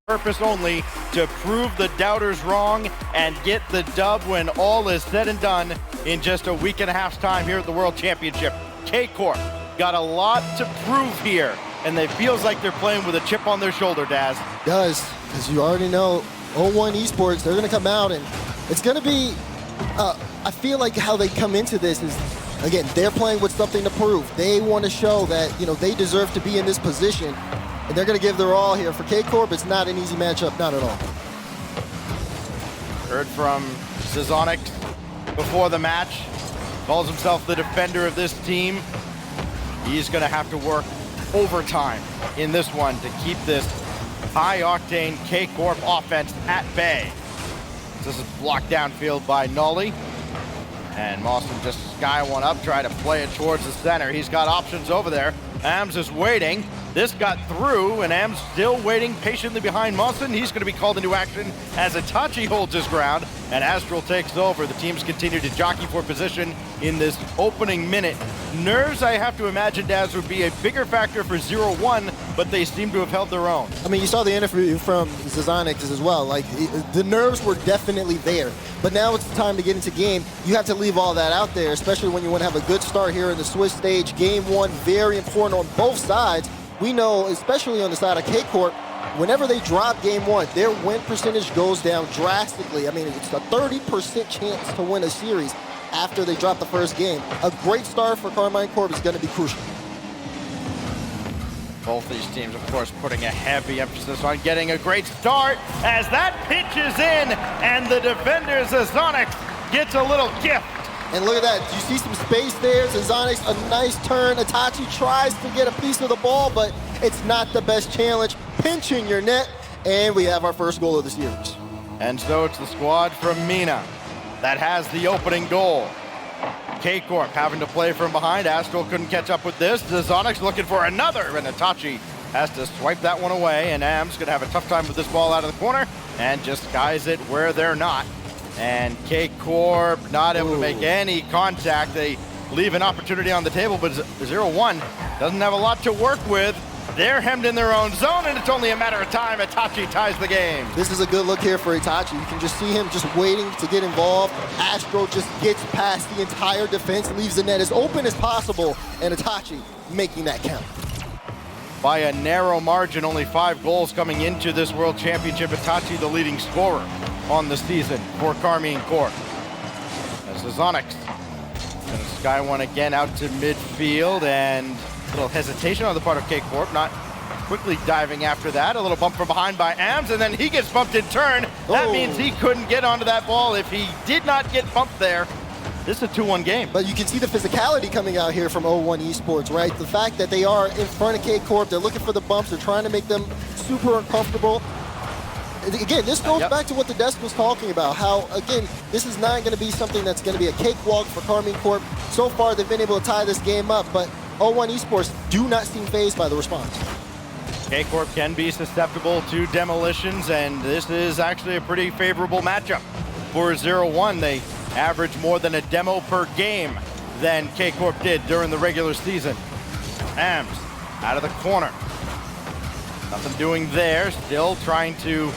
purpose only to prove the doubters wrong and get the dub when all is said and done in just a week and a half's time here at the World Championship. K-Corp got a lot to prove here, and it feels like they're playing with a chip on their shoulder, Daz. It does, because you already know 0-1 Esports, they're going to come out, and it's going to be, I feel like how they come into this is, again, they're playing with something to prove. They want to show that, they deserve to be in this position, and they're going to give their all here. For K-Corp, it's not an easy matchup, not at all. Heard from Zazonic before the match. Calls himself the defender of this team. He's going to have to work overtime in this one to keep this high-octane K-Corp offense at bay. This is blocked downfield by Nolly. And Mawson just sky one up, try to play it towards the center. He's got options over there. Ams is waiting. This got through, and Ams still waiting patiently behind Mawson. He's going to be called into action as Itachi holds his ground, and Astral takes over. The teams continue to jockey for position in this opening minute. Nerves, I have to imagine, Daz, would be a bigger factor for 0-1, but they seem to have held their own. I mean, you saw the interview from Zazonic as well. Like, the nerves were definitely there. But now it's time to get into game. You have to leave all that out there, especially when you want to have a good start here in the Swiss stage. Game one, very important on both sides. We know, especially on the side of K-Corp, whenever they drop game one, their win percentage goes down drastically. I mean, it's a 30% chance to win a series after they drop the first game. A great start for Karmine Corp is going to be crucial. Both these teams, of course, putting a heavy emphasis on getting a great start as that pitch is in, and the defender, Zazonic, gets a little gift. And look at that, you see some space there. Zazonic, a nice turn. Itachi tries to get a piece of the ball, but it's not the best challenge. Pinching your net, and we have our first goal of the series. And so it's the squad from Mina that has the opening goal. K-Corp having to play from behind. Astral couldn't catch up with this. Zazonic's looking for another, and Itachi has to swipe that one away, and Am's gonna have a tough time with this ball out of the corner and just skies it where they're not. And K-Corp not able to make any contact. They leave an opportunity on the table, but 0-1 doesn't have a lot to work with. They're hemmed in their own zone, and it's only a matter of time. Itachi ties the game. This is a good look here for Itachi. You can just see him just waiting to get involved. Astro just gets past the entire defense, leaves the net as open as possible, and Itachi making that count. By a narrow margin, only 5 goals coming into this World Championship. Itachi, the leading scorer on the season for Karmine Corp. As Zazonic gonna sky one again out to midfield, and a little hesitation on the part of K-Corp, not quickly diving after that. A little bump from behind by Ams, and then he gets bumped in turn. That means he couldn't get onto that ball. If he did not get bumped there, this is a 2-1 game. But you can see the physicality coming out here from 0-1 Esports, right? The fact that they are in front of K-Corp, they're looking for the bumps, they're trying to make them super uncomfortable. Again, this goes back to what the desk was talking about, how, again, this is not going to be something that's going to be a cakewalk for Karmine Corp. So far, they've been able to tie this game up, but 0-1 Esports do not seem fazed by the response. K-Corp can be susceptible to demolitions, and this is actually a pretty favorable matchup for 0-1. They average more than a demo per game than K-Corp did during the regular season. Ams out of the corner. Nothing doing there, still trying to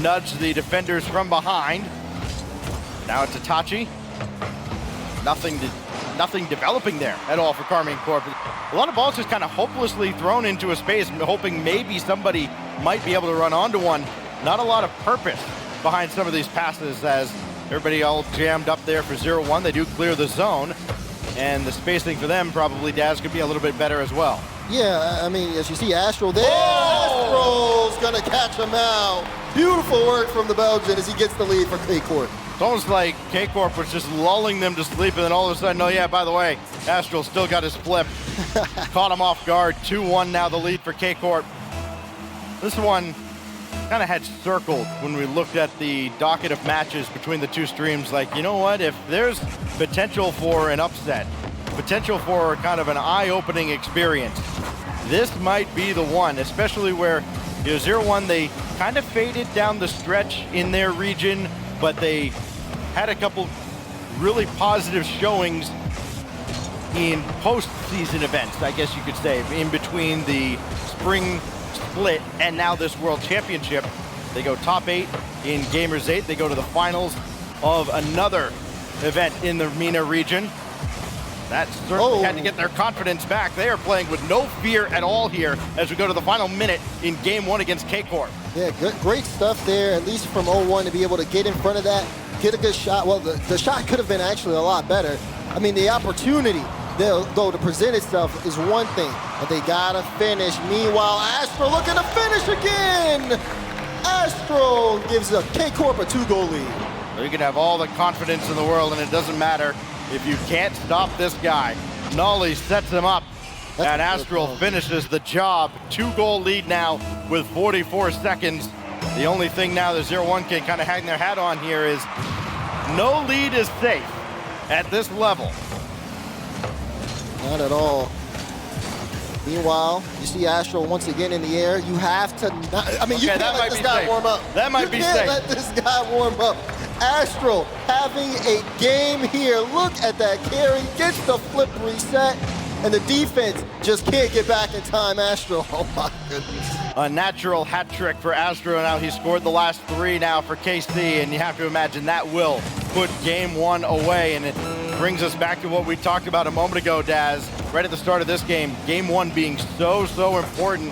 nudge the defenders from behind. Now it's Itachi. Nothing developing there at all for Karmine Corp. A lot of balls just kind of hopelessly thrown into a space, hoping maybe somebody might be able to run onto one. Not a lot of purpose behind some of these passes as everybody all jammed up there for 0-1. They do clear the zone, and the spacing for them probably, Daz, could be a little bit better as well. Yeah, I mean, as you see Astral there, Astral's gonna catch him out. Beautiful work from the Belgian as he gets the lead for K-Corp. It's almost like K-Corp was just lulling them to sleep, and then all of a sudden, oh yeah, by the way, Astral still got his flip. Caught him off guard. 2-1 now the lead for K-Corp. This one kind of had circled when we looked at the docket of matches between the two streams. Like, you know what, if there's potential for an upset, potential for kind of an eye-opening experience, this might be the one, especially where 0-1, they kind of faded down the stretch in their region, but they had a couple really positive showings in post-season events, I guess you could say, in between the spring split and now this World Championship. They go top 8 in Gamers 8. They go to the finals of another event in the MENA region. That certainly had to get their confidence back. They are playing with no fear at all here as we go to the final minute in Game 1 against K-Corp. Yeah, great stuff there, at least from 0-1 to be able to get in front of that, get a good shot. Well, the shot could have been actually a lot better. I mean, the opportunity, though, to present itself is one thing, but they gotta finish. Meanwhile, Astro looking to finish again! Astro gives K-Corp a 2-goal lead. You can have all the confidence in the world, and it doesn't matter if you can't stop this guy. Nolly sets him up, and Astral finishes the job. 2-goal lead now with 44 seconds. The only thing now the 0-1 can kind of hang their hat on here is no lead is safe at this level. Not at all. Meanwhile, you see Astro once again in the air. You have to not, I mean, you can't let this guy warm up. That might be safe. You can't let this guy warm up. Astro having a game here. Look at that carry, gets the flip reset, and the defense just can't get back in time. Astro, oh my goodness. A natural hat trick for Astro. Now he scored the last 3 now for KC, and you have to imagine that will put Game 1 away. And it brings us back to what we talked about a moment ago, Daz, right at the start of this game. Game 1 being so important.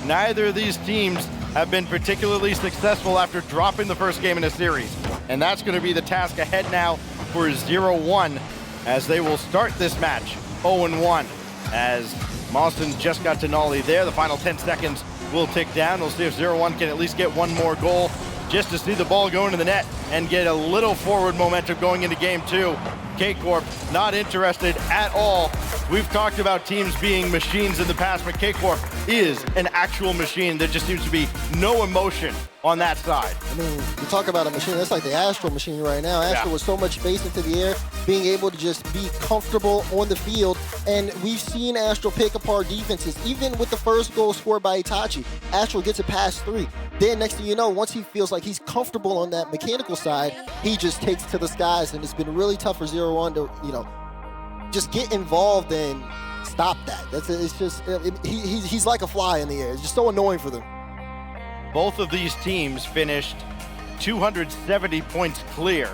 Neither of these teams have been particularly successful after dropping the first game in a series. And that's going to be the task ahead now for 0-1 as they will start this match 0-1. As Mauston just got to Nolly there. The final 10 seconds will tick down. We'll see if 0-1 can at least get one more goal just to see the ball go into the net and get a little forward momentum going into Game 2. K-Corp not interested at all. We've talked about teams being machines in the past, but K-Corp is an actual machine. There just seems to be no emotion on that side. I mean, you talk about a machine, that's like the Astro machine right now. Astro with so much space into the air, being able to just be comfortable on the field. And we've seen Astro pick apart defenses. Even with the first goal scored by Itachi, Astro gets it past 3. Then next thing you know, once he feels like he's comfortable on that mechanical side, he just takes to the skies. And it's been really tough for 0-1 to, you know, just get involved and stop that. He's like a fly in the air. It's just so annoying for them. Both of these teams finished 270 points clear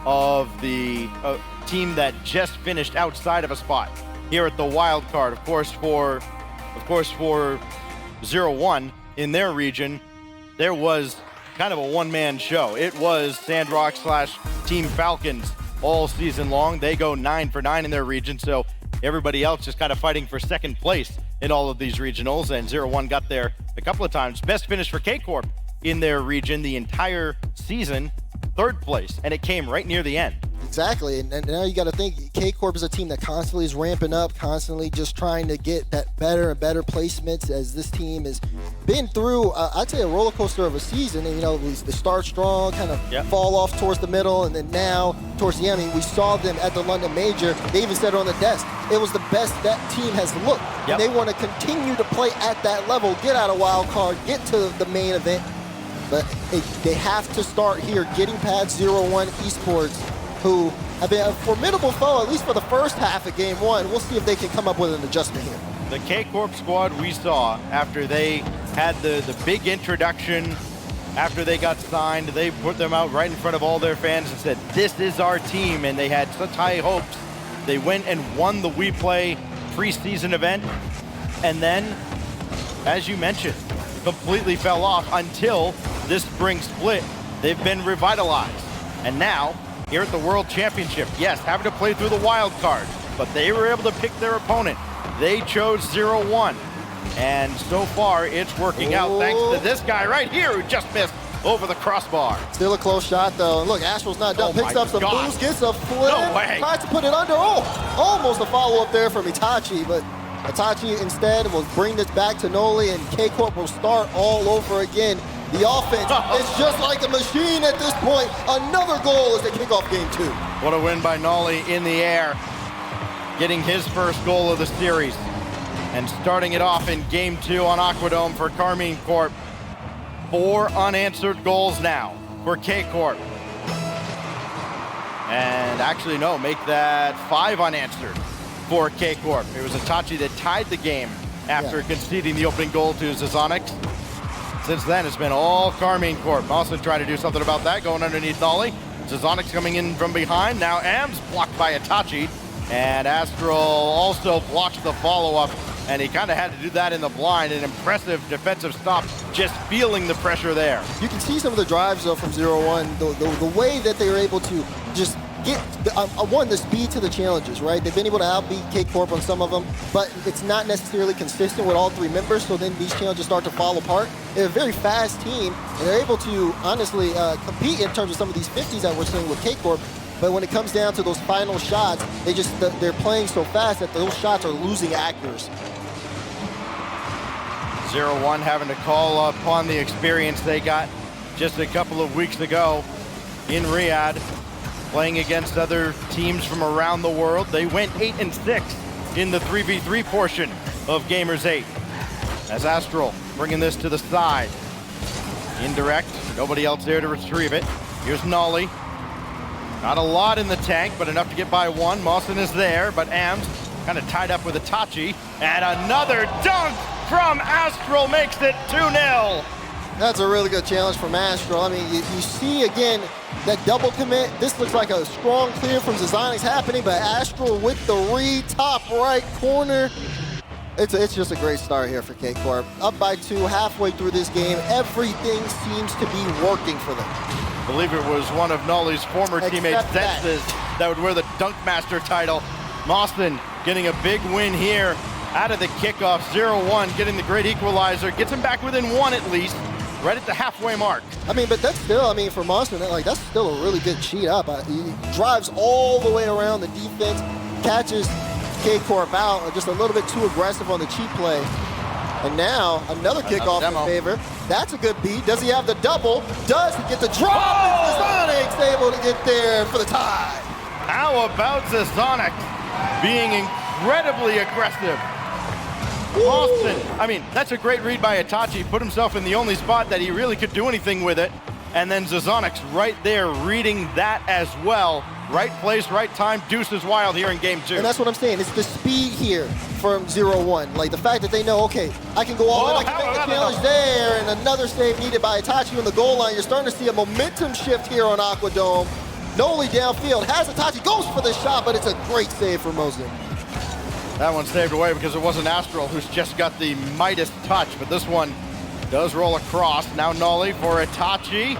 of the team that just finished outside of a spot here at the wild card. Of course, for 0-1 in their region, there was kind of a one-man show. It was Sandrock / Team Falcons all season long. They go 9 for 9 in their region, so everybody else just kind of fighting for second place in all of these regionals, and 0-1 got there a couple of times. Best finish for K-Corp in their region the entire season, 3rd place, and it came right near the end. Exactly, and now you got to think K-Corp is a team that constantly is ramping up, constantly just trying to get that better and better placements as this team has been through, I'd say, a roller coaster of a season. And, you know, they start strong, kind of fall off towards the middle, and then now towards the end, I mean, we saw them at the London Major. They even said it on the desk. It was the best that team has looked. And they want to continue to play at that level, get out of wild card, get to the main event. But they have to start here, getting past 0-1 Esports, who have been a formidable foe, at least for the first half of Game 1. We'll see if they can come up with an adjustment here. The K-Corp squad we saw after they had the big introduction, after they got signed, they put them out right in front of all their fans and said, this is our team, and they had such high hopes. They went and won the We Play preseason event, and then, as you mentioned, completely fell off until this spring split. They've been revitalized, and now, here at the World Championship, yes, having to play through the wild card, but they were able to pick their opponent. They chose 0-1, and so far it's working out thanks to this guy right here who just missed over the crossbar. Still a close shot though, and look, Astral's not done. Picks up some boost, gets a flip, tries to put it under. Oh, almost a follow-up there from Itachi, but Itachi instead will bring this back to Noli, and K-Corp will start all over again. The offense is just like a machine at this point. Another goal as they kick off Game 2. What a win by Nolly in the air, getting his first goal of the series. And starting it off in Game 2 on Aquadome for Karmine Corp. 4 unanswered goals now for K-Corp. And actually, no, make that 5 unanswered for K-Corp. It was Itachi that tied the game after conceding the opening goal to Zazonix. Since then, it's been all Karmine Corp. Also trying to do something about that, going underneath Nolly. Zazonix coming in from behind. Now Am's blocked by Itachi. And Astral also blocks the follow-up. And he kind of had to do that in the blind. An impressive defensive stop, just feeling the pressure there. You can see some of the drives, though, from 0-1. The way that they were able to just get, the speed to the challenges, right? They've been able to outbeat K-Corp on some of them, but it's not necessarily consistent with all three members, so then these challenges start to fall apart. They're a very fast team, and they're able to, honestly, compete in terms of some of these 50s that we're seeing with K-Corp. But when it comes down to those final shots, they're playing so fast that those shots are losing accuracy. 0-1 having to call upon the experience they got just a couple of weeks ago in Riyadh, playing against other teams from around the world. They went 8-6 in the 3v3 portion of Gamers 8. As Astral bringing this to the side. Indirect, nobody else there to retrieve it. Here's Nolly. Not a lot in the tank, but enough to get by one. Mawson is there, but Ams kind of tied up with Itachi. And another dunk from Astral makes it 2-0. That's a really good challenge from Astral. I mean, you see again that double commit. This looks like a strong clear from Zazonix happening, but Astral with the read, top right corner. It's just a great start here for K-Corp. Up by 2, halfway through this game. Everything seems to be working for them. I believe it was one of Nolly's former teammates, Zentz's, that would wear the Dunk Master title. Mawson getting a big win here out of the kickoff. 0-1, getting the great equalizer. Gets him back within 1 at least, right at the halfway mark. I mean, but that's still, I mean, for Mawson, that's still a really good cheat up. He drives all the way around the defense, catches K-Corp out, just a little bit too aggressive on the cheat play. And now, another kickoff in favor. That's a good beat. Does he have the double? Does he get the drop? Oh! Zazonix able to get there for the tie. How about Zazonix being incredibly aggressive? Austin, I mean, that's a great read by Itachi. Put himself in the only spot that he really could do anything with it. And then Zazonix right there reading that as well. Right place, right time, deuce is wild here in game 2. And that's what I'm saying. It's the speed here from 0-1. Like the fact that they know, okay, I can go all in, I can make the challenge there, and another save needed by Itachi on the goal line. You're starting to see a momentum shift here on Aquadome. Noli downfield, has Itachi, goes for the shot, but it's a great save for Mosin. That one saved away because it wasn't Astral who's just got the Midas touch, but this one does roll across. Now Noli for Itachi,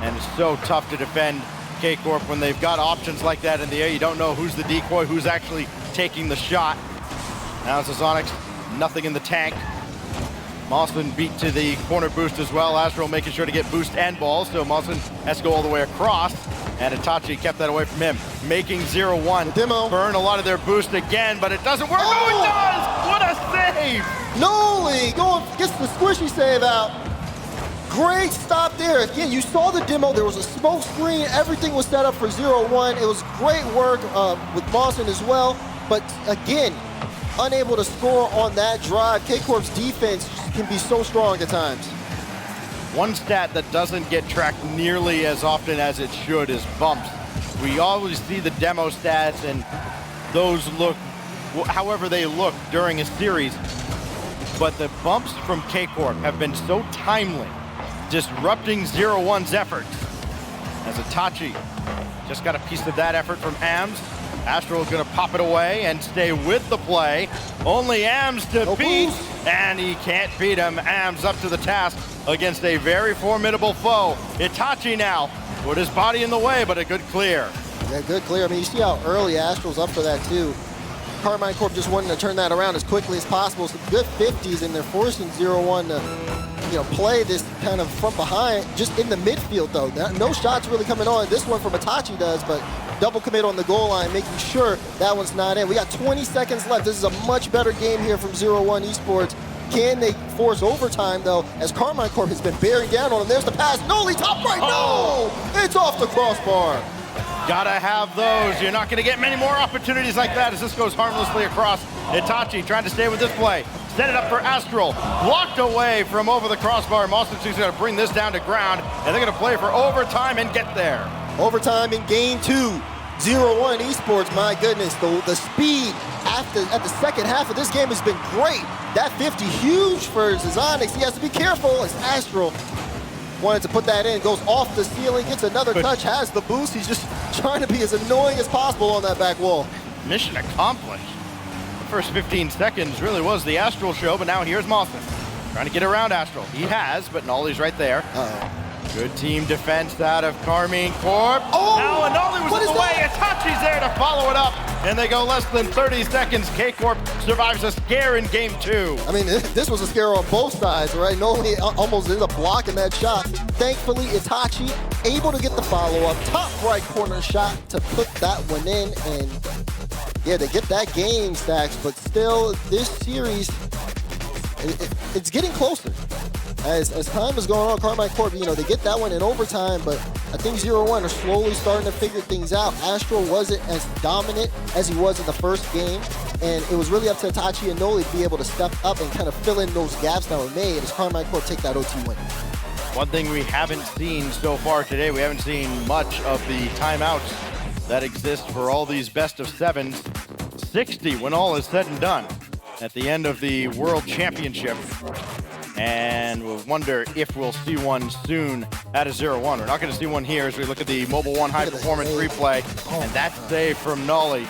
and it's so tough to defend K-Corp when they've got options like that in the air. You don't know who's the decoy, who's actually taking the shot. Now Zazonix, nothing in the tank. Mawson beat to the corner boost as well. Astral making sure to get boost and ball, so Mawson has to go all the way across. And Itachi kept that away from him, making 0-1. Demo. Burn a lot of their boost again, but it doesn't work. Oh, it does! What a save! Noli gets the squishy save out. Great stop there. Again, you saw the demo. There was a smoke screen. Everything was set up for 0-1. It was great work with Mawson as well. But again, unable to score on that drive. K-Corp's defense can be so strong at times. One stat that doesn't get tracked nearly as often as it should is bumps. We always see the demo stats, and those look however they look during a series. But the bumps from K-Corp have been so timely, disrupting 0-1's efforts. As Itachi just got a piece of that effort from Ams. Astral is going to pop it away and stay with the play. Only Ams to beat, and he can't beat him. Ams up to the task against a very formidable foe. Itachi now put his body in the way, but a good clear. Yeah, good clear. I mean, you see how early Astral's up for that too. Karmine Corp just wanting to turn that around as quickly as possible. Some good 50s, and they're forcing 0-1 to play this kind of from behind, just in the midfield though. No shots really coming on. This one from Itachi does, but double commit on the goal line, making sure that one's not in. We got 20 seconds left. This is a much better game here from 0-1 Esports. Can they force overtime though, as Karmine Corp has been bearing down on them. There's the pass. Noli top right. No! It's off the crossbar. Gotta have those. You're not gonna get many more opportunities like that as this goes harmlessly across. Itachi trying to stay with this play. Set it up for Astral. Blocked away from over the crossbar. Mawson's gonna bring this down to ground, and they're gonna play for overtime and get there. Overtime in game 2. 0-1 Esports, my goodness, the speed at the second half of this game has been great. That 50 huge for Zazonix. He has to be careful as Astral wanted to put that in, goes off the ceiling, gets another touch, has the boost. He's just trying to be as annoying as possible on that back wall. Mission accomplished. The first 15 seconds really was the Astral show, but now here's Mawson trying to get around Astral. He has, but Nolly's right there. Good team defense out of Karmine Corp. Oh! Now Nolly was in the way. Itachi's there to follow it up, and they go less than 30 seconds. K-Corp survives a scare in game 2. I mean, this was a scare on both sides, right? Nolly almost ended up blocking that shot. Thankfully, Itachi able to get the follow-up. Top right corner shot to put that one in, and yeah, they get that game, Stacks, but still, this series, it's getting closer. As time is going on, Karmine Corp, you know, they get that one in overtime, but I think 0-1 are slowly starting to figure things out. Astral wasn't as dominant as he was in the first game, and it was really up to Itachi and Noli to be able to step up and kind of fill in those gaps that were made as Karmine Corp take that OT win. One thing we haven't seen so far today, we haven't seen much of the timeouts that exist for all these best of 7s. 60 when all is said and done at the end of the World Championship. And we'll wonder if we'll see one soon at a 0-1. We're not going to see one here as we look at the Mobile One High Performance replay. And that save from Nolly,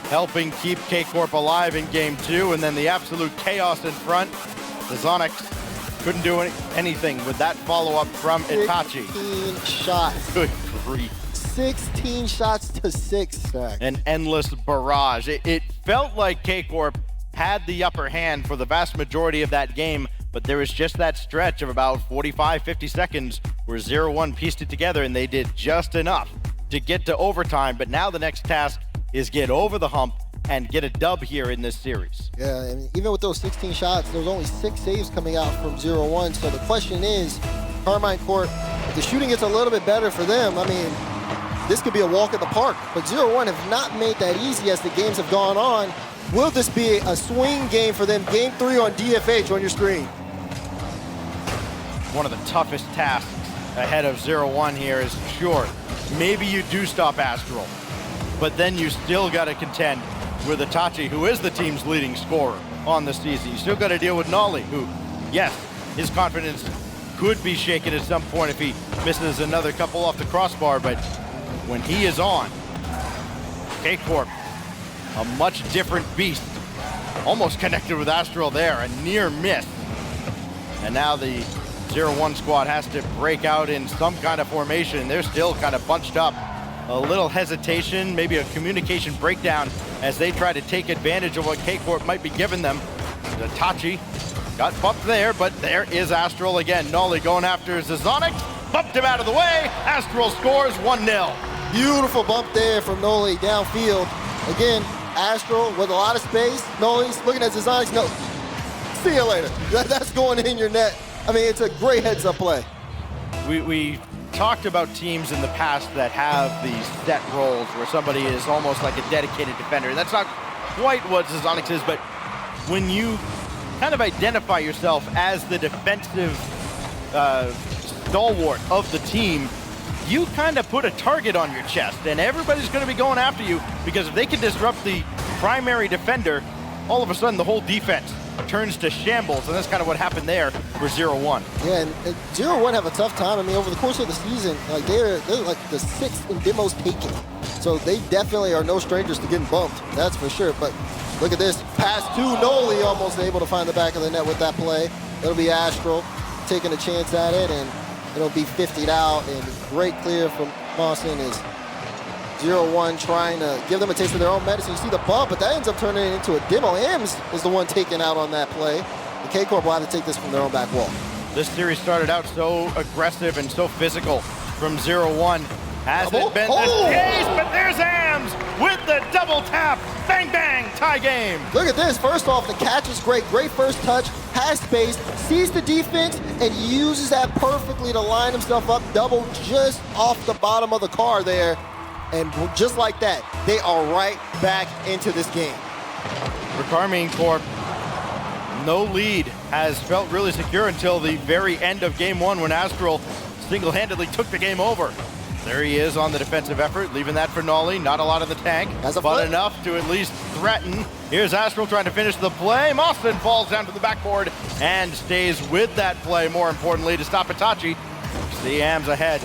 helping keep K-Corp alive in game 2. And then the absolute chaos in front. The Zonix couldn't do anything with that follow-up from Itachi. 16 shots. Good grief. 16 shots to 6, Stacks. An endless barrage. It felt like K-Corp had the upper hand for the vast majority of that game, but there was just that stretch of about 45, 50 seconds where 0-1 pieced it together, and they did just enough to get to overtime. But now the next task is get over the hump and get a dub here in this series. Yeah, and even with those 16 shots, there was only 6 saves coming out from 0-1. So the question is, Karmine Corp, if the shooting gets a little bit better for them, I mean, this could be a walk in the park. But 0-1 have not made that easy as the games have gone on. Will this be a swing game for them? Game 3 on DFH on your screen. One of the toughest tasks ahead of 0-1 here is, sure, maybe you do stop Astral, but then you still got to contend with Itachi, who is the team's leading scorer on the season. You still got to deal with Nolly, who, yes, his confidence could be shaken at some point if he misses another couple off the crossbar, but when he is on, K-Corp, a much different beast. Almost connected with Astral there, a near miss. And now the 0-1 squad has to break out in some kind of formation. They're still kind of bunched up. A little hesitation, maybe a communication breakdown as they try to take advantage of what K-Corp might be giving them. Itachi got bumped there, but there is Astral again. Nolly going after Zazonix, bumped him out of the way. Astral scores 1-0. Beautiful bump there from Noli downfield. Again, Astral with a lot of space. Noli's looking at Zazonix. No, see you later. That's going in your net. I mean, it's a great heads-up play. We talked about teams in the past that have these set roles where somebody is almost like a dedicated defender. That's not quite what Zazonix is, but when you kind of identify yourself as the defensive stalwart of the team, you kind of put a target on your chest, and everybody's going to be going after you, because if they can disrupt the primary defender, all of a sudden the whole defense turns to shambles, and that's kind of what happened there for 0-1. Yeah, and 0-1 have a tough time. I mean, over the course of the season, like they're like the 6th in demos taken. So they definitely are no strangers to getting bumped, that's for sure. But look at this, pass to Noli, almost able to find the back of the net with that play. It'll be Astral taking a chance at it, and it'll be 50'd out, and great clear from Mawson is 0-1 trying to give them a taste of their own medicine. You see the bump, but that ends up turning it into a demo. Ems is the one taken out on that play. The K-Corp will have to take this from their own back wall. This series started out so aggressive and so physical from 0-1. Hasn't been this case, but there's Ams with the double tap. Bang, bang, tie game. Look at this. First off, the catch is great. Great first touch, has space, sees the defense, and uses that perfectly to line himself up. Double just off the bottom of the car there. And just like that, they are right back into this game. For Karmine Corp, no lead has felt really secure until the very end of game 1 when Astral single-handedly took the game over. There he is on the defensive effort, leaving that for Nolly. Not a lot of the tank, but enough to at least threaten. Here's Astral trying to finish the play. Mawson falls down to the backboard and stays with that play, more importantly, to stop Itachi. The AMs ahead,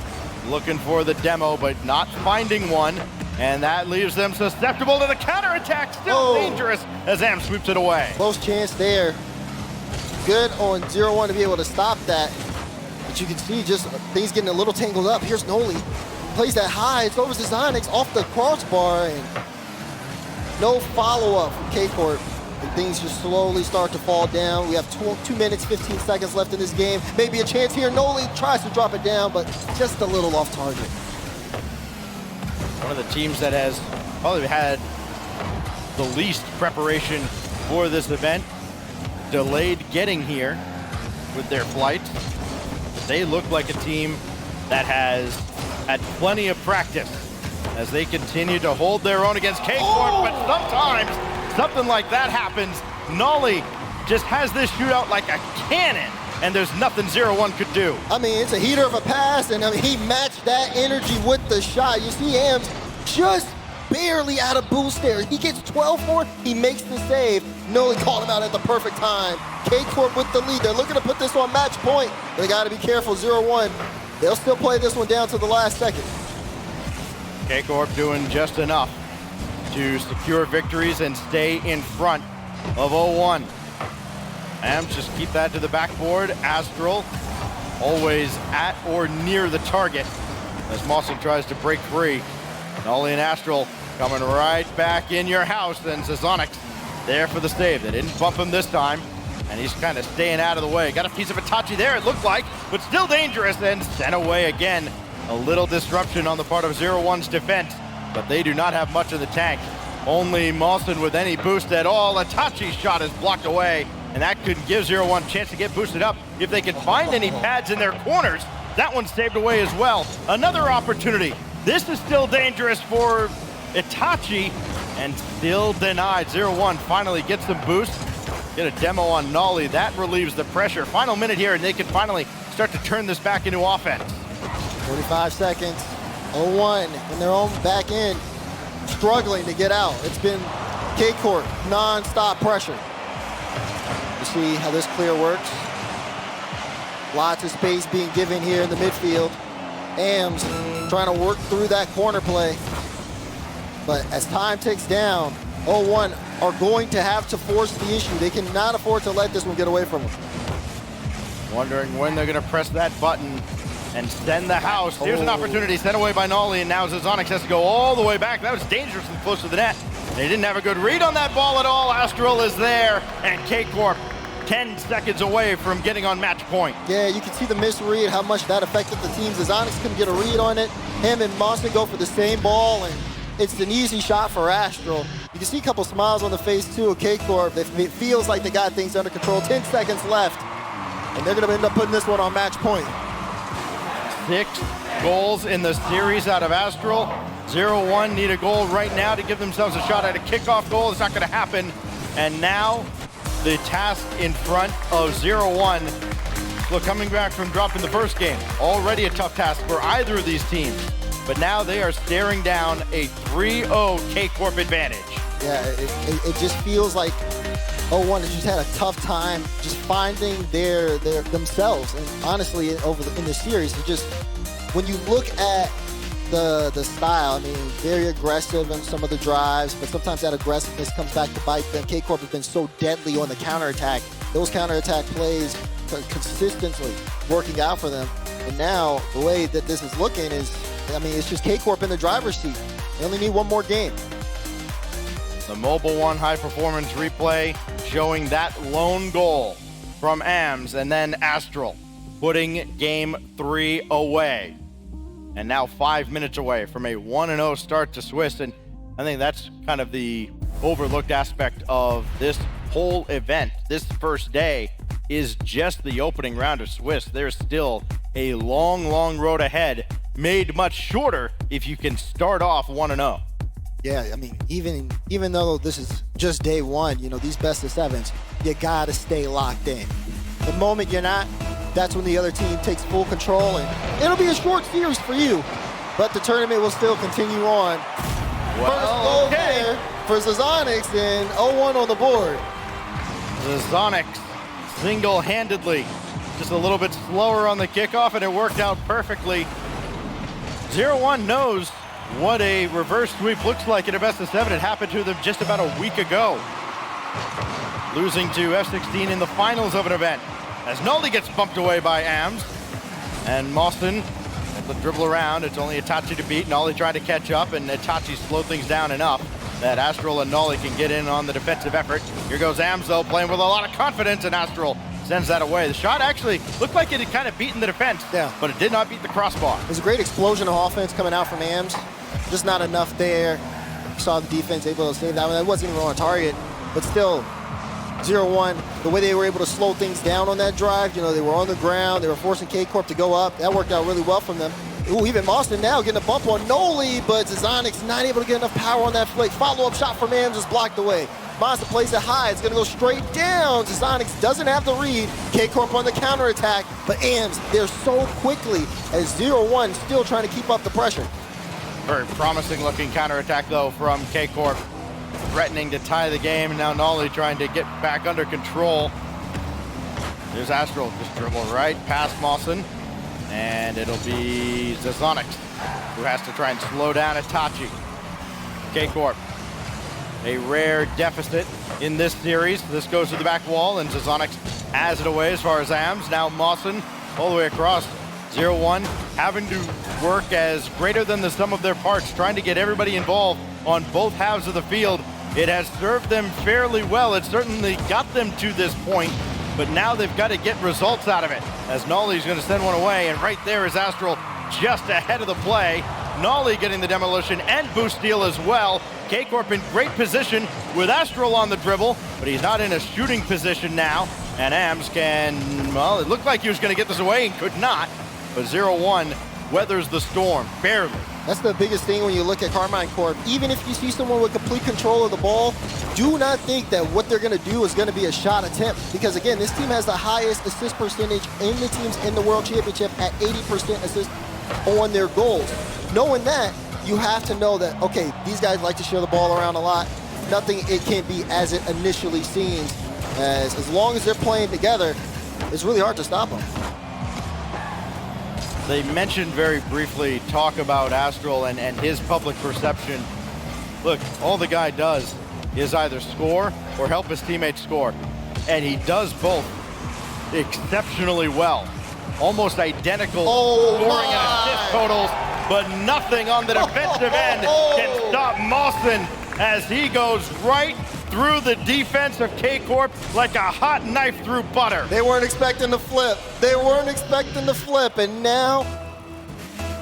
looking for the demo, but not finding one. And that leaves them susceptible to the counterattack. Still dangerous as AM sweeps it away. Close chance there. Good on 0-1 to be able to stop that. But you can see just things getting a little tangled up. Here's Noli. Plays that high. It's over to Zonix off the crossbar. And no follow-up from K-Corp. And things just slowly start to fall down. We have 2 minutes, 15 seconds left in this game. Maybe a chance here. Noli tries to drop it down, but just a little off target. One of the teams that has probably had the least preparation for this event. Delayed getting here with their flight. They look like a team that has had plenty of practice as they continue to hold their own against K-Corp, but sometimes something like that happens. Nolly just has this shootout like a cannon, and there's nothing 0-1 could do. I mean, it's a heater of a pass, and I mean, he matched that energy with the shot. You see AMs just barely out of boost there. He gets 12 for it, he makes the save. Noli called him out at the perfect time. K-Corp with the lead. They're looking to put this on match point. They got to be careful, 0-1. They'll still play this one down to the last second. K-Corp doing just enough to secure victories and stay in front of 0-1. AMs just keep that to the backboard. Astral always at or near the target as Mawson tries to break free. Nolly and Astral coming right back in your house, and Zazonic there for the save. They didn't bump him this time, and he's kind of staying out of the way. Got a piece of Itachi there, it looked like, but still dangerous, and sent away again. A little disruption on the part of 0-1's defense, but they do not have much of the tank. Only Mawson with any boost at all. Itachi's shot is blocked away, and that could give 0-1 a chance to get boosted up. If they can find any pads in their corners, that one's saved away as well. Another opportunity. This is still dangerous for Itachi, and still denied. 0-1 finally gets some boost. Get a demo on Nolly. That relieves the pressure. Final minute here, and they can finally start to turn this back into offense. 45 seconds. 0-1 in their own back end, struggling to get out. It's been K-Corp non-stop pressure. You see how this clear works? Lots of space being given here in the midfield. AMs trying to work through that corner play. But as time ticks down, 0-1 are going to have to force the issue. They cannot afford to let this one get away from them. Wondering when they're going to press that button and send the house. Here's an opportunity sent away by Nolly, and now Zazonic has to go all the way back. That was dangerous and close to the net. They didn't have a good read on that ball at all. Astral is there, and K-Corp 10 seconds away from getting on match point. Yeah, you can see the misread, how much that affected the team. Zazonic couldn't get a read on it. Him and Monster go for the same ball, and it's an easy shot for Astral. You can see a couple smiles on the face, too, of K-Corp. It feels like they got things under control. 10 seconds left, and they're going to end up putting this one on match point. 6 goals in the series out of Astral. 0-1 need a goal right now to give themselves a shot at a kickoff goal. It's not going to happen. And now the task in front of 0-1. Look, coming back from dropping the first game, already a tough task for either of these teams. But now they are staring down a 3-0 K-Corp advantage. Yeah, it just feels like 0-1 has just had a tough time just finding their themselves. And honestly, in the series, it just, when you look at the style, I mean, very aggressive in some of the drives, but sometimes that aggressiveness comes back to bite them. K-Corp has been so deadly on the counterattack. Those counterattack plays consistently working out for them. And now, the way that this is looking is, I mean, it's just K-Corp in the driver's seat. They only need one more game. The Mobile One high performance replay showing that lone goal from AMS, and then Astral putting game 3 away. And now 5 minutes away from a 1-0 start to Swiss. And I think that's kind of the overlooked aspect of this whole event. This first day is just the opening round of Swiss. There's still a long, long road ahead, made much shorter if you can start off 1-0. Yeah, I mean, even though this is just day one, you know, these best of sevens, you gotta stay locked in. The moment you're not, that's when the other team takes full control, and it'll be a short series for you. but the tournament will still continue on. First goal there for Zazonix, and 0-1 on the board. Zazonix single-handedly, just a little bit slower on the kickoff, and it worked out perfectly. 0-1 knows what a reverse sweep looks like in a best of 7. It happened to them just about a week ago, losing to F16 in the finals of an event, as Nolly gets bumped away by AMS, and Mawson at the dribble around. It's only Itachi to beat. Nolly trying to catch up, and Itachi slowed things down enough that Astral and Nolly can get in on the defensive effort. Here goes AMS, though, playing with a lot of confidence, and Astral sends that away. The shot actually looked like it had kind of beaten the defense, but it did not beat the crossbar. There's a great explosion of offense coming out from AMS. Just not enough there. Saw the defense able to save that one. That wasn't even on target, but still, 0-1. The way they were able to slow things down on that drive, you know, they were on the ground, they were forcing K-Corp to go up. That worked out really well from them. Ooh, even Boston now getting a bump on Noli, but Zazonix not able to get enough power on that flick. Follow-up shot from AMS is blocked away. Monster plays it high, it's gonna go straight down. Zazonix doesn't have the read. K-Corp on the counterattack, but AMS, they're so quickly as 0-1 still trying to keep up the pressure. Very promising looking counterattack though from K-Corp, threatening to tie the game, and now Nolly trying to get back under control. There's Astral, just dribble right past Mawson, and it'll be Zazonix who has to try and slow down Itachi. K-Corp, a rare deficit in this series. This goes to the back wall, and Zazonix has it away as far as AMS. Now Mawson all the way across. 0-1, having to work as greater than the sum of their parts, trying to get everybody involved on both halves of the field. It has served them fairly well. It certainly got them to this point, but now they've got to get results out of it, as Nolly's going to send one away, and right there is Astral just ahead of the play. Nolly getting the demolition and boost steal as well. K-Corp in great position with Astral on the dribble, but he's not in a shooting position now, and AMS can, well, it looked like he was going to get this away and could not. But 0-1 weathers the storm, barely. That's the biggest thing when you look at Karmine Corp. Even if you see someone with complete control of the ball, do not think that what they're going to do is going to be a shot attempt. Because again, this team has the highest assist percentage in the teams in the World Championship at 80% assist on their goals. Knowing that, you have to know that, okay, these guys like to share the ball around a lot. Nothing it can't be as it initially seems. As long as they're playing together, it's really hard to stop them. They mentioned very briefly, talk about Astral and his public perception. Look, all the guy does is either score or help his teammates score. And he does both exceptionally well. Almost identical scoring and assist totals, but nothing on the defensive end can stop Mawson as he goes right through the defense of K-Corp like a hot knife through butter. They weren't expecting the flip. They weren't expecting the flip, and now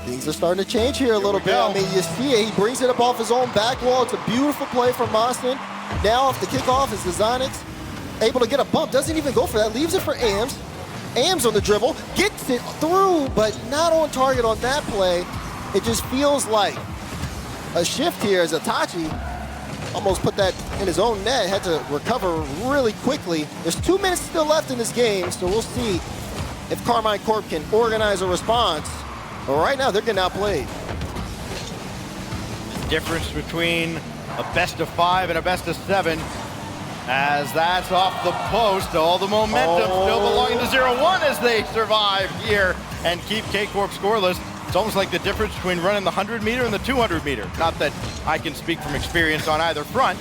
things are starting to change here a little bit. I mean, you see it. He brings it up off his own back wall. It's a beautiful play from Mawson. Now off the kickoff is Zazonix, able to get a bump. Doesn't even go for that. Leaves it for AMS. AMS on the dribble. Gets it through, but not on target on that play. It just feels like a shift here as Itachi almost put that in his own net, had to recover really quickly. There's 2 minutes still left in this game, so we'll see if Karmine Corp can organize a response. But right now, they're getting outplayed. Difference between a best of 5 and a best of 7, as that's off the post. All the momentum still belonging to 0-1 as they survive here and keep K-Corp scoreless. It's almost like the difference between running the 100-meter and the 200-meter. Not that I can speak from experience on either front.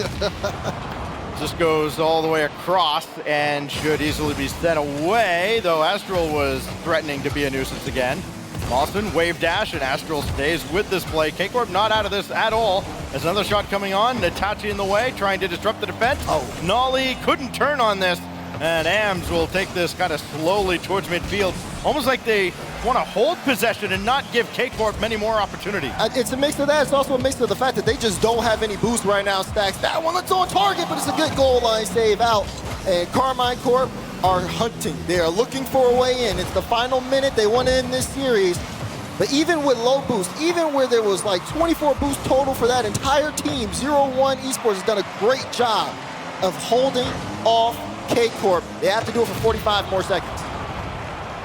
Just goes all the way across and should easily be sent away, though Astral was threatening to be a nuisance again. Mawson, wave dash, and Astral stays with this play. K-Corp not out of this at all. There's another shot coming on. Natachi in the way, trying to disrupt the defense. Nolly couldn't turn on this, and AMS will take this kind of slowly towards midfield. Almost like they want to hold possession and not give K-Corp many more opportunities. It's a mix of that. It's also a mix of the fact that they just don't have any boost right now, Stacks. That one looks on target, but it's a good goal line save out. And Karmine Corp are hunting. They are looking for a way in. It's the final minute. They want to end this series. But even with low boost, even where there was like 24 boosts total for that entire team, 0-1 Esports has done a great job of holding off K-Corp. They have to do it for 45 more seconds.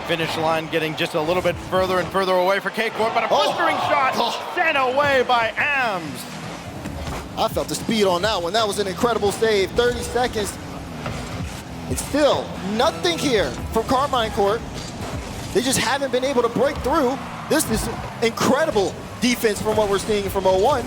Finish line getting just a little bit further and further away for K-Corp, but a blistering shot sent away by Ams. I felt the speed on that one. That was an incredible save. 30 seconds. It's still nothing here from Karmine Corp. They just haven't been able to break through. This is incredible defense from what we're seeing from 0-1.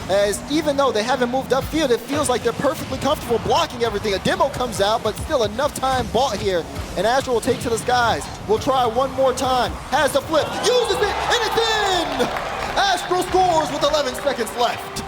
As even though they haven't moved upfield, it feels like they're perfectly comfortable blocking everything. A demo comes out, but still enough time bought here. And Astro will take to the skies. We'll try one more time. Has the flip, uses it, and it's in! Astro scores with 11 seconds left.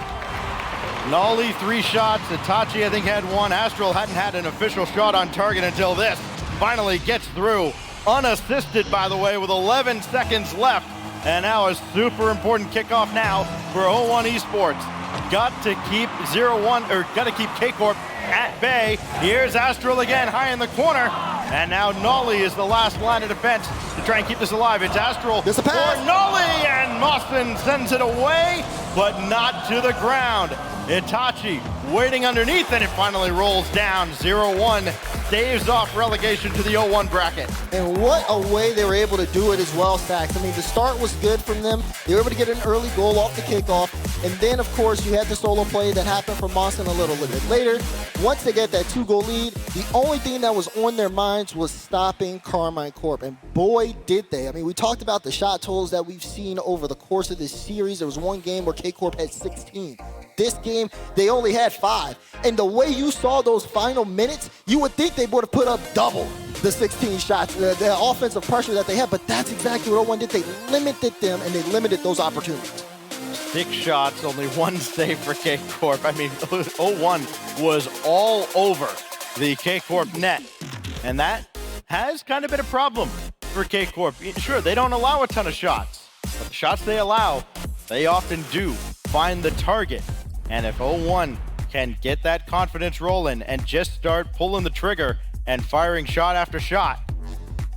Nolly 3 shots. Itachi, I think, had 1. Astral hadn't had an official shot on target until this. Finally gets through. Unassisted, by the way, with 11 seconds left. And now a super important kickoff now for 0-1 Esports. Got to keep 0-1, or got to keep K-Corp at bay. Here's Astral again, high in the corner. And now Nolly is the last line of defense to try and keep this alive. It's Astral There's a pass. for Nolly, and Mawson sends it away, but not to the ground. Itachi waiting underneath, and it finally rolls down. 0-1 staves off relegation to the 0-1 bracket. And what a way they were able to do it as well, Stacks. I mean, the start was good from them. They were able to get an early goal off the kickoff. And then, of course, you had the solo play that happened from Mawson a little bit later. Once they get that 2-goal lead, the only thing that was on their minds was stopping Karmine Corp. And boy, did they. I mean, we talked about the shot totals that we've seen over the course of this series. There was one game where K-Corp had 16. This game, they only had 5. And the way you saw those final minutes, you would think they would have put up double the 16 shots, the offensive pressure that they had, but that's exactly what 0-1 did. They limited them, and they limited those opportunities. 6 shots, only 1 save for K-Corp. I mean, 0-1 was all over the K-Corp net. And that has kind of been a problem for K-Corp. Sure, they don't allow a ton of shots, but the shots they allow, they often do find the target. And if 0-1 can get that confidence rolling and just start pulling the trigger and firing shot after shot,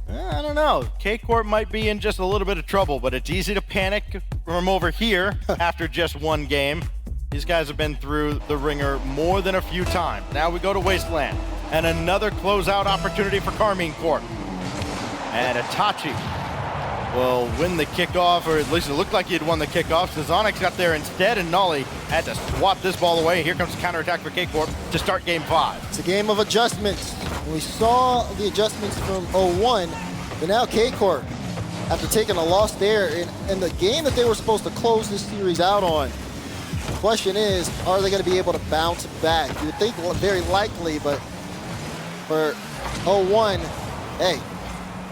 I don't know. K-Corp might be in just a little bit of trouble, but it's easy to panic from over here after just 1 game. These guys have been through the ringer more than a few times. Now we go to Wasteland, and another closeout opportunity for Karmine Corp. And Itachi will win the kickoff, or at least it looked like he had won the kickoff. Sazonic got there instead, and Nolly had to swat this ball away. Here comes the counterattack for K-Corp to start game 5. It's a game of adjustments. We saw the adjustments from 0-1, but now K-Corp, after taking a loss there in the game that they were supposed to close this series out on, the question is, are they going to be able to bounce back? You would think very likely, but for 0-1, hey,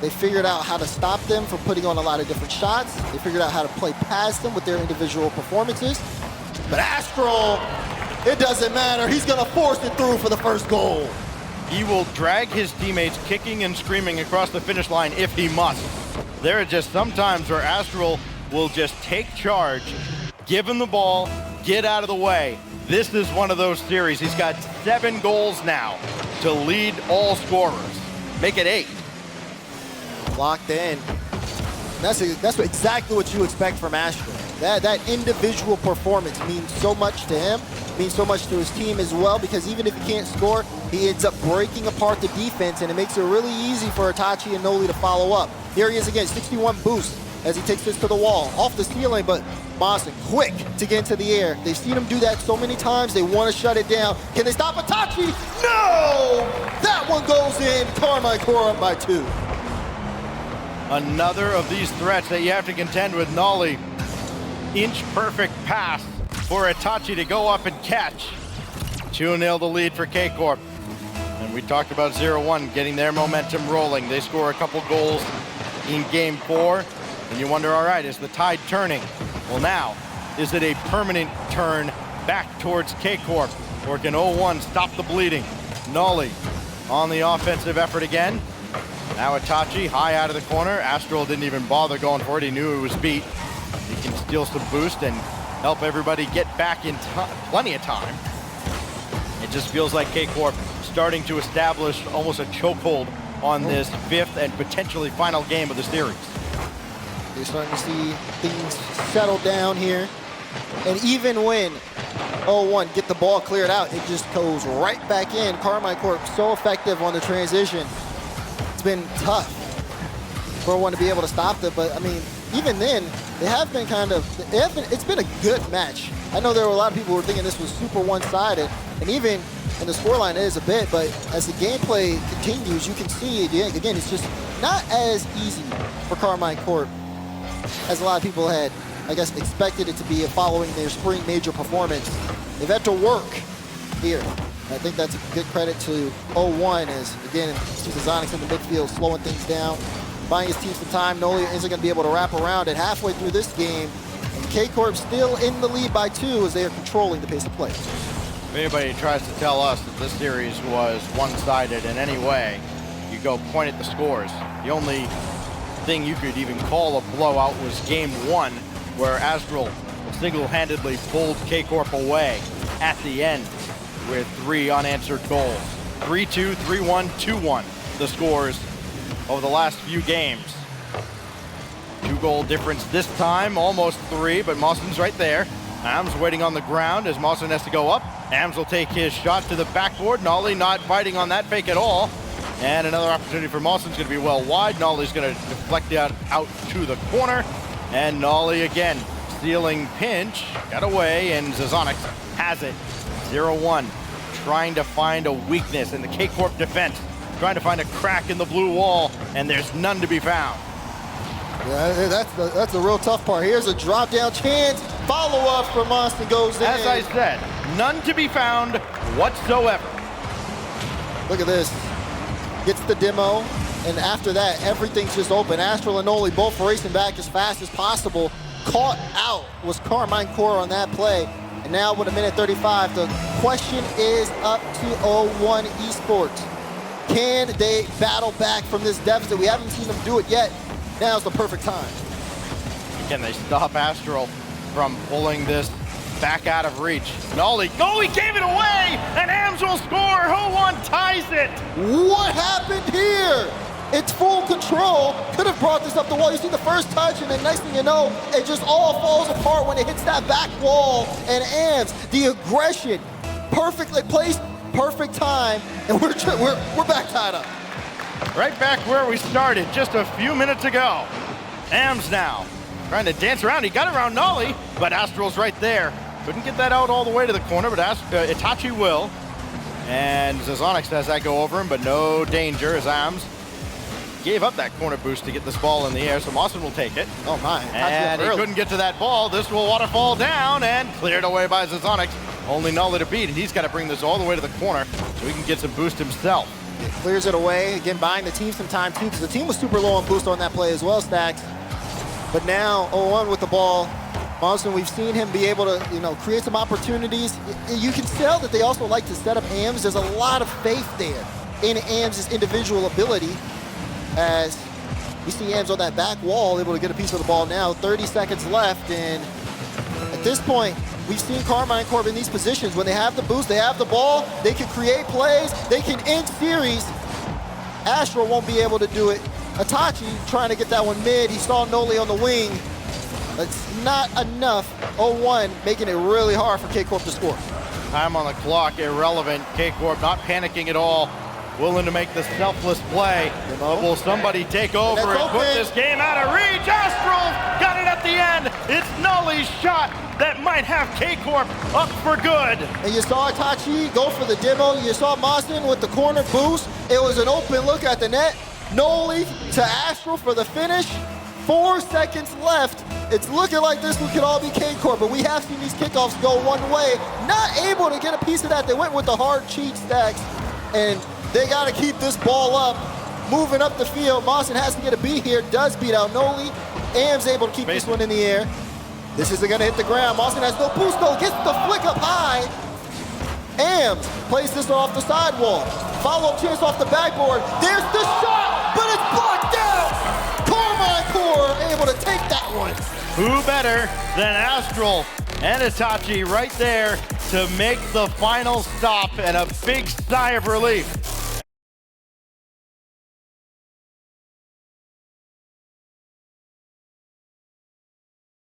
they figured out how to stop them from putting on a lot of different shots. They figured out how to play past them with their individual performances. But Astral, it doesn't matter. He's going to force it through for the first goal. He will drag his teammates kicking and screaming across the finish line if he must. There are just some times where Astral will just take charge, give him the ball, get out of the way. This is one of those series. He's got 7 goals now to lead all scorers. Make it 8. Locked in. That's exactly what you expect from Astro. That individual performance means so much to him, means so much to his team as well, because even if he can't score, he ends up breaking apart the defense, and it makes it really easy for Itachi and Noli to follow up. Here he is again, 61 boost as he takes this to the wall, off the ceiling, but Mawson quick to get into the air. They've seen him do that so many times, they want to shut it down. Can they stop Itachi? No! That one goes in. Karmine Corp up by 2. Another of these threats that you have to contend with. Nolly, inch perfect pass for Itachi to go up and catch. 2-0 the lead for K-Corp. And we talked about 0-1 getting their momentum rolling. They score a couple goals in game 4. And you wonder, all right, is the tide turning? Well, now, is it a permanent turn back towards K-Corp? Or can 0-1 stop the bleeding? Nolly on the offensive effort again. Now Itachi high out of the corner. Astral didn't even bother going for it. He knew it was beat. He can steal some boost and help everybody get back in plenty of time. It just feels like K-Corp starting to establish almost a chokehold on this 5th and potentially final game of the series. You're starting to see things settle down here. And even when 0-1 get the ball cleared out, it just goes right back in. Karmine Corp so effective on the transition. It's been tough. for one to be able to stop them. But I mean, even then, they have been it's been a good match. I know there were a lot of people who were thinking this was super one-sided, and even in the scoreline it is a bit, but as the gameplay continues, you can see, again, it's just not as easy for Karmine Corp as a lot of people had, I guess, expected it to be following their spring major performance. They've had to work here. I think that's a good credit to 0-1 as, again, Zonix in the midfield slowing things down, buying his team some time. Noli isn't going to be able to wrap around it halfway through this game. And K-Corp still in the lead by 2 as they are controlling the pace of play. If anybody tries to tell us that this series was one-sided in any way, you go point at the scores. The only thing you could even call a blowout was game 1, where Astral single-handedly pulled K-Corp away at the end with 3 unanswered goals. 3-2, 3-1, 2-1, the scores over the last few games. 2-goal difference this time, almost 3, but Mawson's right there. Ams waiting on the ground as Mawson has to go up. Ams will take his shot to the backboard. Nolly not biting on that fake at all. And another opportunity for Mawson's going to be well wide. Nolly's going to deflect that out to the corner. And Nolly again, stealing pinch, got away, and Zazonic has it. 0-1, trying to find a weakness in the K-Corp defense, trying to find a crack in the blue wall, and there's none to be found. Yeah, that's the real tough part. Here's a drop-down chance. Follow-up from Austin goes in. As I said, none to be found whatsoever. Look at this. Gets the demo, and after that, everything's just open. Astral and Noli both racing back as fast as possible. Caught out was Karmine Corp on that play. And now with 1:35, the question is up to 0-1 Esports. Can they battle back from this deficit? We haven't seen them do it yet. Now's the perfect time. Can they stop Astral from pulling this back out of reach? Nolly, oh, he gave it away, and Ams will score. 0-1 ties it. What happened here? It's full control. Could have brought this up the wall. You see the first touch, and then next thing you know, it just all falls apart when it hits that back wall. And Ams, the aggression, perfectly placed, perfect time, and we're back tied up. Right back where we started just a few minutes ago. Ams now trying to dance around. He got around Nolly, but Astral's right there. Couldn't get that out all the way to the corner, but Itachi will. And Zazonic has that go over him, but no danger as Ams gave up that corner boost to get this ball in the air, so Mawson will take it. Oh my. And he couldn't get to that ball. This will waterfall down and cleared away by Zazonic. Only Nolly to beat, and he's got to bring this all the way to the corner so he can get some boost himself. It clears it away. Again, buying the team some time too, because the team was super low on boost on that play as well, Stacks. But now 0-1 with the ball. Mawson, we've seen him be able to, create some opportunities. You can tell that they also like to set up Ams. There's a lot of faith there in Ams' individual ability, as we see Ams on that back wall, able to get a piece of the ball now. 30 seconds left, and at this point, we've seen Karmine Corp in these positions. When they have the boost, they have the ball, they can create plays, they can end series. Astral won't be able to do it. Itachi trying to get that one mid. He saw Noli on the wing. It's not enough. 0-1, making it really hard for K-Corp to score. Time on the clock, irrelevant. K-Corp not panicking at all. Willing to make the selfless play. Will somebody take over and put this game out of reach? Astral got it at the end. It's Nolly's shot that might have K-Corp up for good. And you saw Itachi go for the demo. You saw Mawson with the corner boost. It was an open look at the net. Noli to Astral for the finish. 4 seconds left. It's looking like this one could all be K-Corp, but we have seen these kickoffs go one way. Not able to get a piece of that. They went with the hard cheat, Stacks, and they got to keep this ball up, moving up the field. Mawson has to get a beat here, does beat out Noli. Ams able to keep this one in the air. This isn't going to hit the ground. Mawson has no boost, though. Gets the flick up high. Ams plays this one off the sidewall. Follow-up chance off the backboard. There's the shot, but it's blocked out. Karmine Corp able to take that one. Who better than Astral and Itachi right there to make the final stop, and a big sigh of relief